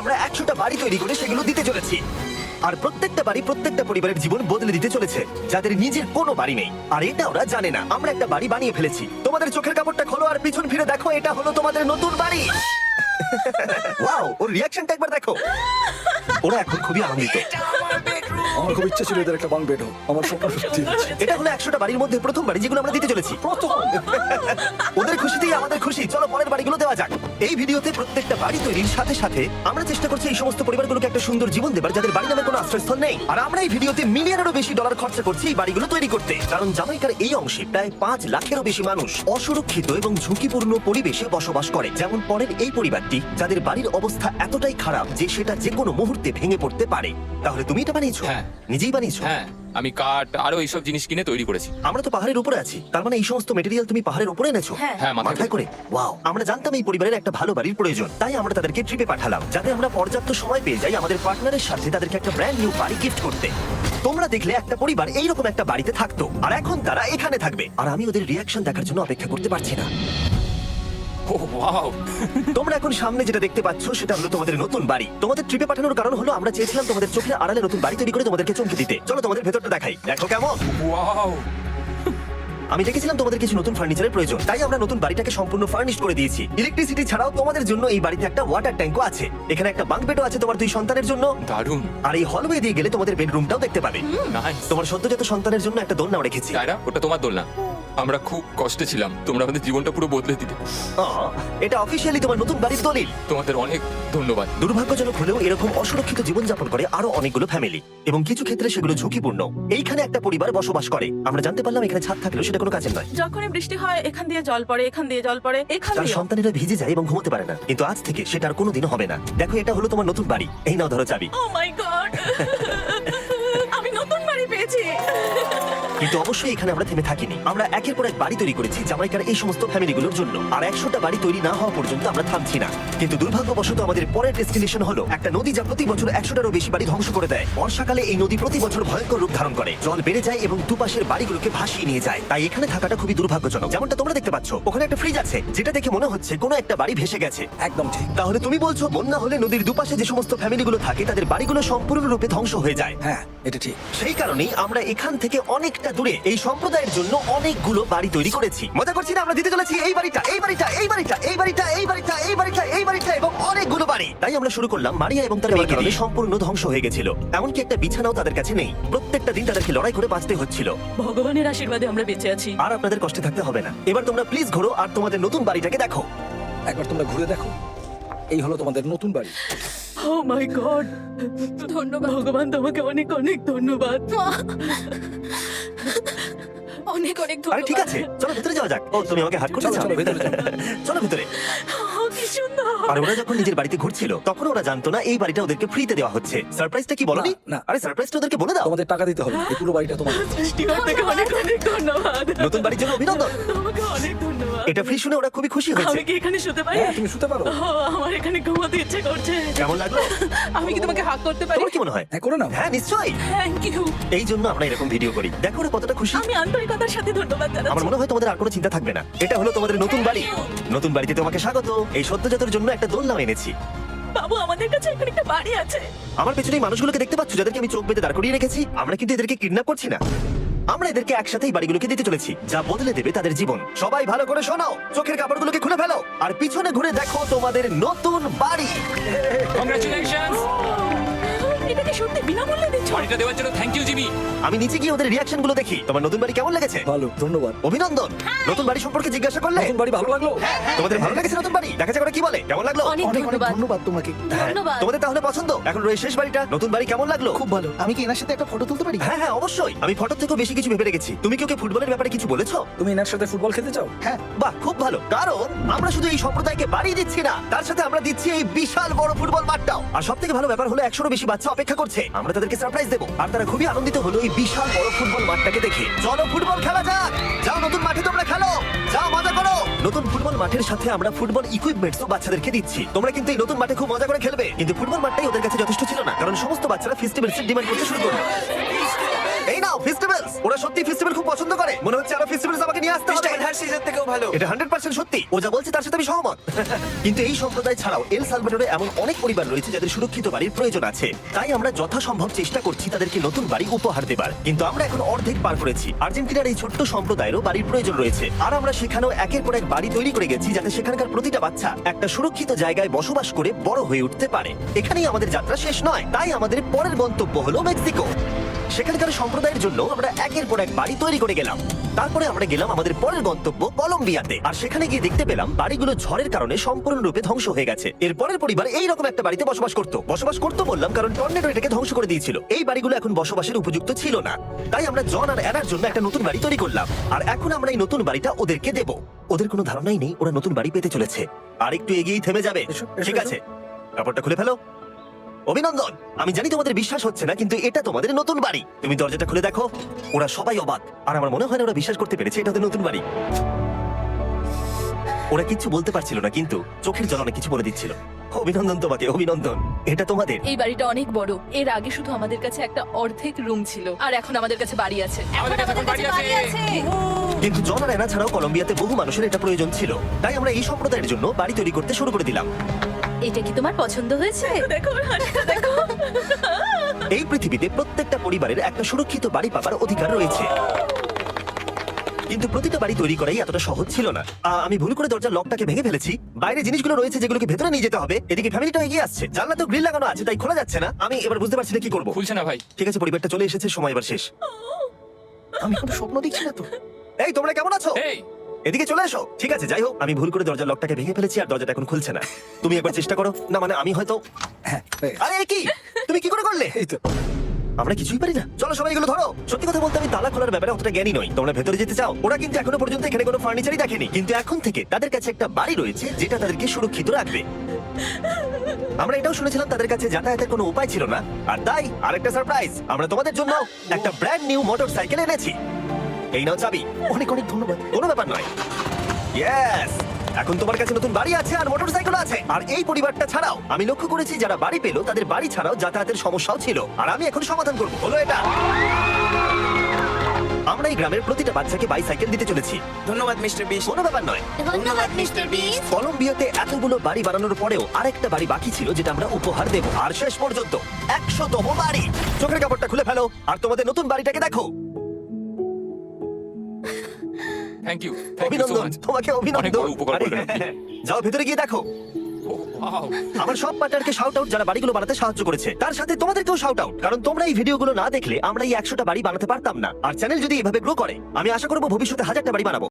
আমরা 100টা বাড়ি তৈরি করে সেগুলো দিতে চলেছি। আর প্রত্যেকটা বাড়ি প্রত্যেকটা পরিবারের জীবন বদলে দিতে চলেছে, যাদের নিজের কোনো বাড়ি নেই। আর এটা ওরা জানে না, আমরা একটা বাড়ি বানিয়ে ফেলেছি। তোমাদের চোখের কাপড়টা খোলো আর পিছন ফিরে দেখো, এটা হলো তোমাদের নতুন বাড়ি। ওয়াও, ওর রিঅ্যাকশনটা একবার দেখো। ওরা এখন খুবই আনন্দিত। আমার খুব ইচ্ছে ছিল এদের একটা বাং বেড হোক, আমার স্বপ্ন সত্যি হচ্ছে। এটা হলো 100টা বাড়ির মধ্যে প্রথম বাড়ি যেগুলো আমরা দিতে চলেছি। ওদের খুশিতেই আমাদের খুশি। চলো পরের বাড়িগুলো দেওয়া যাক। এই ভিডিওতে প্রত্যেকটা বাড়ি তৈরির সাথে সাথে আমরা চেষ্টা করছি এই সমস্ত পরিবারগুলোকে একটা সুন্দর জীবন দেবার, যাদের বাড়ি নামে কোনো আশ্রয়স্থল নেই। আর আমরা এই ভিডিওতে মিলিয়নেরও বেশি ডলার খরচা করছি এই বাড়িগুলো তৈরি করতে, কারণ জামাইকার এই অংশে প্রায় 5 লাখেরও বেশি মানুষ অসুরক্ষিত এবং ঝুঁকিপূর্ণ পরিবেশে বসবাস করে। যেমন পরের এই পরিবারটি, যাদের বাড়ির অবস্থা এতটাই খারাপ যে সেটা যে কোনো মুহূর্তে ভেঙে পড়তে পারে। তাহলে তুমি এটা বানিয়েছো? হ্যাঁ। নিজেই বানিয়েছো? হ্যাঁ, আমি কাঠ আরো এইসব জিনিস কিনে তৈরি করেছি। আমরা তো পাহাড়ের উপরে আছি, তার মানে এই সমস্ত মেটেরিয়াল তুমি পাহাড়ের উপরে এনেছো? হ্যাঁ, মাথায় করে। ওয়াও, আমরা জানতাম এই পরিবারের একটা ভালো বাড়ির প্রয়োজন, তাই আমরা তাদেরকে ট্রিপে পাঠালাম, যাতে আমরা পর্যাপ্ত সময় পেয়ে যাই আমাদের পার্টনারের সাথে তাদেরকে একটা ব্র্যান্ড নিউ বাড়ি গিফট করতে। তোমরা দেখলে একটা পরিবার এইরকম একটা বাড়িতে থাকতো, আর এখন তারা এখানে থাকবে। আর আমি ওদের রিঅ্যাকশন দেখার জন্য অপেক্ষা করতে পারছি না। ও ওয়াও, তোমরা এখন সামনে যেটা দেখতে পাচ্ছ সেটা হলো তোমাদের নতুন বাড়ি। তোমাদের ট্রিপে পাঠানোর কারণ হলো আমরা চেয়েছিলাম তোমাদের চোখের আড়ালে নতুন বাড়ি তৈরি করে তোমাদেরকে চমকে দিতে। চলো তোমাদের ভেতরটা দেখাই, দেখো কেমন। ওয়াও। আমি দেখেছিলাম তোমাদের কিছু নতুন ফার্নিচারের প্রয়োজন, তাই আমরা নতুন বাড়িটাকে সম্পূর্ণ ফার্নিশ করে দিয়েছি। ইলেকট্রিসিটি ছাড়াও তোমাদের জন্য এই বাড়িতে একটা ওয়াটার ট্যাঙ্কও আছে। এখানে একটা বাঙ্ক বেডও আছে তোমার 2 সন্তানের জন্য। দারুণ। আর এই হলওয়ে দিয়ে গেলে তোমাদের বেডরুমটাও দেখতে পাবে। নাইস। তোমার সদ্যজাত সন্তানের জন্য একটা দোলনাও রেখেছি। টায়রা, ওটা তোমার দোলনা। আমরা খুব কষ্টে ছিলাম, তোমরা আমাদের জীবনটা পুরো বদলে দিলে। এটা অফিসিয়ালি তোমার নতুন বাড়ির দলিল। তোমাদের অনেক ধন্যবাদ। দুর্ভাগ্যজনক হলেও এরকম অসুরক্ষিত জীবনযাপন করে আরো অনেকগুলো ফ্যামিলি, এবং কিছু ক্ষেত্রে সেগুলো ঝুঁকিপূর্ণ। এইখানে একটা পরিবার বসবাস করে। আমরা জানতে পারলাম এখানে ছাদ থাকলেও সেটা কোনো কাজের নয়। যখনই বৃষ্টি হয় এখান দিয়ে জল পড়ে, এখান দিয়ে জল পড়ে, এখান তার দিয়ে। সন্তানেরা ভিজে যায় এবং ঘুমোতে পারে না, কিন্তু আজ থেকে সেটা আর কোনোদিনও হবে না। দেখো, এটা হলো তোমার নতুন বাড়ি। এই নাও, ধরো চাবি। ও মাই গড, আমি নতুন বাড়ি পেয়েছি। কিন্তু অবশ্যই এখানে আমরা থেমে থাকিনি। আমরা একের পর এক বাড়ি তৈরি করেছি জামাইকার এই সমস্ত ফ্যামিলিগুলোর জন্য। আর 100টা বাড়ি তৈরি না হওয়া পর্যন্ত আমরা থামছি না। কিন্তু দুর্ভাগ্যবশত আমাদের পরের ডেস্টিনেশন হলো একটা নদী, যা প্রতি বছর 100টারও বেশি বাড়ি ধ্বংস করে দেয়। বর্ষাকালে এই নদী প্রতি বছর ভয়ঙ্কর রূপ ধারণ করে, জল বেড়ে যায় এবং দুপাশের বাড়িগুলোকে ভাসিয়ে নিয়ে যায়। তাই এখানে থাকাটা খুবই দুর্ভাগ্যজনক। যেমনটা তোমরা দেখতে পাচ্ছ, ওখানে একটা ফ্রিজ আছে, যেটা দেখে মনে হচ্ছে কোনো একটা বাড়ি ভেসে গেছে। একদম ঠিক। তাহলে তুমি বলছো বন্যা হলে নদীর দুপাশে যে সমস্ত ফ্যামিলিগুলো থাকে তাদের বাড়িগুলো সম্পূর্ণরূপে ধ্বংস হয়ে যায়? হ্যাঁ, এটা ঠিক। সেই কারণেই আমরা এখান থেকে অনেকটা দূরে এই সম্প্রদায়ের জন্য অনেকগুলো বাড়ি তৈরি করেছি। মজা করছি না? আমরা দিতে চলেছি এই বাড়িটা, এই বাড়িটা, এই বাড়িটা, এই বাড়িটা, এই বাড়িটা, এই বাড়িটা, এই বাড়িটা এবং অনেকগুলো বাড়ি। তাই আমরা শুরু করলাম। মারিয়া এবং তার মেয়েকে নিয়ে সম্পূর্ণ ধ্বংস হয়ে গেছিল। এমনকি একটা বিছানাও তাদের কাছে নেই। প্রত্যেকটা দিন তাদেরকে লড়াই করে বাঁচতে হচ্ছিল। ভগবানের আশীর্বাদে আমরা বেঁচে আছি। আর আপনাদের কষ্টে থাকতে হবে না। এবার তোমরা প্লিজ ঘোরো আর তোমাদের নতুন বাড়িটাকে দেখো। একবার তোমরা ঘুরে দেখো, এই হলো তোমাদের নতুন বাড়ি। ও মাই গড, ধন্যবাদ ভগবান, তোমাকে অনেক অনেক ধন্যবাদ। অনেক অনেক আরে ঠিক আছে, চলো ভেতরে যাওয়া যাক। ও, তুমি আমাকে হাত করতে চলো, চাও? চলো, ভেতরে চলো। চলো ভেতরে। ও কি সুন্দর। আর ওরা যখন নিজের বাড়িতে ঘুরছিল তখন ওরা জানতো না এই বাড়িটা ওদেরকে ফ্রিতে দেওয়া হচ্ছে। সারপ্রাইজটা কি বলনি? না, না। আরে সারপ্রাইজটা ওদেরকে বলে দাও। তোমাদের টাকা দিতে হবে, এই পুরো বাড়িটা তোমার। সৃষ্টিকর্তাকে অনেক অনেক ধন্যবাদ। নতুন বাড়ির জন্য অভিনন্দন। তোমাকে অনেক ধন্যবাদ। এটা ফ্রি শুনে ওরা খুবই খুশি হয়েছে। আমি কি এখানে শুতে পারি? হ্যাঁ, তুমি শুতে পারো। ও, আমার এখানে ঘুমাতে ইচ্ছে করছে। কেমন লাগলো? আমি কি তোমাকে হাক করতে পারি? তোমার কি মনে হয়? হ্যাঁ, করে নাও। হ্যাঁ, নিশ্চয়ই। Thank you. এই জন্য আমরা এরকম ভিডিও করি। দেখো ওরা কতটা খুশি। আমি আন্তরিকতার সাথে ধন্যবাদ আমার জানাচ্ছি। মনে হয় তোমাদের আর কোনো চিন্তা থাকবে না। এটা হলো তোমাদের নতুন বাড়ি। নতুন বাড়িতে তোমাকে স্বাগত। এই সদ্যজাতর জন্য একটা দোলনাও এনেছি। বাবু, আমাদের কাছে এখানে একটা বাড়ি আছে। আমার পেছনে এই মানুষগুলোকে দেখতে পাচ্ছ, যাদেরকে আমি চোখ বেঁধে দাঁড় করিয়ে রেখেছি? আমরা কিন্তু এদেরকে কিডন্যাপ করছি না। আমরা এদেরকে একসাথেই বাড়িগুলোকে দিতে চলেছি, যা বদলে দেবে তাদের জীবন। সবাই ভালো করে শোনো, চোখের কাপড়গুলোকে খুলে ফেলো আর পিছনে ঘুরে দেখো তোমাদের নতুন বাড়ি। কংগ্রাচুলেশনস। এটা কি সত্যি বিনামূল্যে দিচ্ছ? বাড়িটা দেওয়ার জন্য থ্যাংক ইউ জিমি। আমি নিচে গিয়ে ওদের রিঅ্যাকশন গুলো দেখি। তোমার নতুন বাড়ি কেমন লেগেছে? ভালো, ধন্যবাদ। অভিনন্দন। নতুন বাড়ি সম্পর্কে জিজ্ঞাসা করলে? নতুন বাড়ি ভালো লাগলো? তোমাদের ভালো লেগেছে নতুন বাড়ি? দেখা যাক ওরা কি বলে। কেমন লাগলো? অনেক অনেক অনেক ধন্যবাদ। ধন্যবাদ তোমাকে। হ্যাঁ, ধন্যবাদ। তোমাদের তাহলে পছন্দ? এখন রয়েছে শেষ বাড়িটা। নতুন বাড়ি কেমন লাগলো? খুব ভালো। আমি কি এনার সাথে একটা ফটো তুলতে পারি? হ্যাঁ হ্যাঁ, অবশ্যই। আমি ফটো থেকেও বেশি কিছু ভেবে রেখেছি। তুমি কি ওকে ফুটবলের ব্যাপারে কিছু বলেছো? তুমি এনার সাথে ফুটবল খেলতে চাও? হ্যাঁ। বাহ, খুব ভালো। কারণ আমরা শুধু এই সম্প্রদায়কে বাড়ি দিচ্ছি না, তার সাথে আমরা দিচ্ছি এই বিশাল বড় ফুটবল মাঠটাও। আর সব থেকে ভালো ব্যাপার হলো 100রও বেশি বাচ্চা অপেক্ষা করছে। আমরা তাদেরকে সারপ্রাইজ দেবো আর তারা খুবই আনন্দিত হলো এই বিশাল বড় ফুটবল মাঠটাকে দেখে। চলো ফুটবল খেলা যাক। যাও, নতুন মাঠে তোমরা খেলো, যাও মজা করো। নতুন ফুটবল মাঠের সাথে আমরা ফুটবল ইকুইপমেন্টসও বাচ্চাদেরকে দিচ্ছি। তোমরা কিন্তু এই নতুন মাঠে খুব মজা করে খেলবে। কিন্তু ফুটবল মাঠটাই ওদের কাছে যথেষ্ট ছিল না, কারণ সমস্ত বাচ্চারা ফেস্টিভ্যালসের ডিমান্ড করতে শুরু করলো। এই নাও ফেস্টিভ্যালস। ওরা সত্যি ফেস্টিভ্যাল খুব পছন্দ করে। মনে হচ্ছে আরো ফেস্টিভ্যালস আমাকে নিয়ে আসতে হবে। সিজন থেকেও ভালো। এটা 100% সত্যি। ও যা বলছে তার সাথে আমি সহমত। কিন্তু এই সম্প্রদায় ছাড়াও এল সালভাডোরে এমন অনেক পরিবার রয়েছে যাদের সুরক্ষিত বাড়ির প্রয়োজন আছে। তাই আমরা যথাসম্ভব চেষ্টা করছি তাদেরকে নতুন বাড়ি উপহার দেবার। কিন্তু আমরা এখন অর্ধেক পার করেছি। আর্জেন্টিনার এই ছোট্ট সম্প্রদায়েরও বাড়ির প্রয়োজন রয়েছে, আর আমরা সেখানেও একের পর এক বাড়ি তৈরি করে গেছি যাতে সেখানকার প্রতিটা বাচ্চা একটা সুরক্ষিত জায়গায় বসবাস করে বড় হয়ে উঠতে পারে। এখানেই আমাদের যাত্রা শেষ নয়, তাই আমাদের পরের গন্তব্য হলো মেক্সিকো। সেখানকার সম্প্রদায়ের জন্য আমরা একের পর এক বাড়ি তৈরি করে গেলাম। তারপরে আমরা গেলাম আমাদের পরের গন্তব্য কলম্বিয়াতে, আর সেখানে গিয়ে দেখতে পেলাম বাড়িগুলো ঝড়ের কারণে সম্পূর্ণরূপে ধ্বংস হয়ে গেছে। এর পরের পরিবার এইরকম একটা বাড়িতে বসবাস করতো বললাম কারণ টর্নেডো এটাকে ধ্বংস করে দিয়েছিল। এই বাড়িগুলো এখন বসবাসের উপযুক্ত ছিল না, তাই আমরা জন আর অ্যানার জন্য একটা নতুন বাড়ি তৈরি করলাম। আর এখন আমরা এই নতুন বাড়িটা ওদেরকে দেব। ওদের কোনো ধারণাই নেই ওরা নতুন বাড়ি পেতে চলেছে। আর একটু এগিয়েই থেমে যাবে। এসো, ঠিক এসো। আছে, কাপড়টা খুলে ফেলো। অভিনন্দন। আমি জানি তোমাদের বিশ্বাস হচ্ছে না, কিন্তু এটা তোমাদের নতুন বাড়ি। তুমি দরজাটা খুলে দেখো। ওরা সবাই অবাক, আর আমার মনে হয় না ওরা বিশ্বাস করতে পেরেছে এটা ওদের নতুন বাড়ি। ওরা কিচ্ছু বলতে পারছিল না, কিন্তু চোখের জল অনেক কিছু বলে দিচ্ছিল। অভিনন্দন তোমাকে, অভিনন্দন। এটা তোমাদের। এই বাড়িটা অনেক বড়। এর আগে শুধু আমাদের কাছে একটা অর্ধেক রুম ছিল, আর এখন আমাদের কাছে বাড়ি আছে। আমাদের কাছে এখন বাড়ি আছে। কিন্তু জন আর অ্যানা ছাড়াও কলম্বিয়াতে বহু মানুষের এটা প্রয়োজন ছিল, তাই আমরা এই সম্প্রদায়ের জন্য বাড়ি তৈরি করতে শুরু করে দিলাম। এটা কি তোমার পছন্দ হয়েছে? দেখো হাসিটা দেখো। এই পৃথিবীতে প্রত্যেকটা পরিবারের একটা সুরক্ষিত বাড়ি পাবার অধিকার রয়েছে, কিন্তু প্রতিটা বাড়ি তৈরি করাই এতটা সহজ ছিল না। আমি ভুল করে দরজার লকটাকে ভেঙে ফেলেছি। বাইরে জিনিসগুলো রয়েছে যেগুলোকে ভেতরে নিয়ে যেতে হবে। এদিকে ফ্যামিলিটা এগিয়ে আসছে, জানলাতেও গ্রিল লাগানো আছে, তাই খোলা যাচ্ছে না। আমি এবার বুঝতে পারছি না কি করবো। খুলছে না ভাই। ঠিক আছে, পরিবারটা চলে এসেছে, সময় এবার শেষ। আমি কোনো স্বপ্ন দেখছি না তো। এই তোমরা কেমন আছো? এই এদিকে চলে এসো। ঠিক আছে, যাই হোক, আমি ভুল করে দরজার লকটাকে ভেঙে ফেলেছি আর দরজাটা এখন খুলছে না। তুমি একবার চেষ্টা করো না, মানে আমি হয়তো। হ্যাঁ, হয়ে গেছে। আরে এ কি, তুমি কি করে করলে? এই তো। আমরা কিছুই পারি না। চলো সবাই এগুলো ধরো। সত্যি কথা বলতে আমি তালা খোলার ব্যাপারে অতটা জ্ঞানী নই। তোমরা ভেতরে যেতে চাও? ওরা কিন্তু এখনো পর্যন্ত এখানে কোনো ফার্নিচারই দেখেনি, কিন্তু এখন থেকে তাদের কাছে একটা বাড়ি রয়েছে যেটা তাদেরকে সুরক্ষিত রাখবে। আমরা এটাও শুনেছিলাম তাদের কাছে যাতায়াতের কোনো উপায় ছিল না, আর তাই আরেকটা সারপ্রাইজ, আমরা তোমাদের জন্য একটা ব্র্যান্ড নিউ মোটরসাইকেল এনেছি। এই নাও চাবি। অনেক অনেক ধন্যবাদ। কোনো ব্যাপার নয়। ইয়েস, এখন তোমার কাছে নতুন বাড়ি আছে আর মোটরসাইকেল আছে। আর এই পরিবারটা ছাড়াও আমি লক্ষ্য করেছি যারা বাড়ি পেলো তাদের বাড়ি ছাড়াও যাতায়াতের সমস্যাও ছিল, আর আমি এখন সমাধান করবো। হলো এটা। আমরা এই গ্রামের প্রতিটা বাচ্চাকে বাইসাইকেল দিতে চলেছি। ধন্যবাদ মিস্টার বিশ। কোনো ব্যাপার নয়। ধন্যবাদ মিস্টার বিস্ট। কলম্বিয়াতে এতগুলো বাড়ি বানানোর পরেও আরেকটা বাড়ি বাকি ছিল যেটা আমরা উপহার দেব, আর শেষ পর্যন্ত 100তম বাড়ি। চোখের কাপড়টা খুলে ফেলো আর তোমাদের নতুন বাড়িটাকে দেখো। থ্যাংক ইউ সো অভিনন্দন, মাচ। তোমাকে অনেক অভিনন্দন। বড় উপকার আরে, করলেন আপনি। যাও ভেতরে গিয়ে দেখো। ওয়াও। আমার সব পার্টনারকে শাউট আউট যারা বাড়িগুলো বানাতে সাহায্য করেছে, তার সাথে তোমাদেরকেও শাউট আউট, কারণ তোমরা এই ভিডিওগুলো না দেখলে আমরা এই 100টা বাড়ি বানাতে পারতাম না। আর চ্যানেল যদি এভাবে গ্রো করে আমি আশা করবো ভবিষ্যতে 1000টা বাড়ি বানাবো।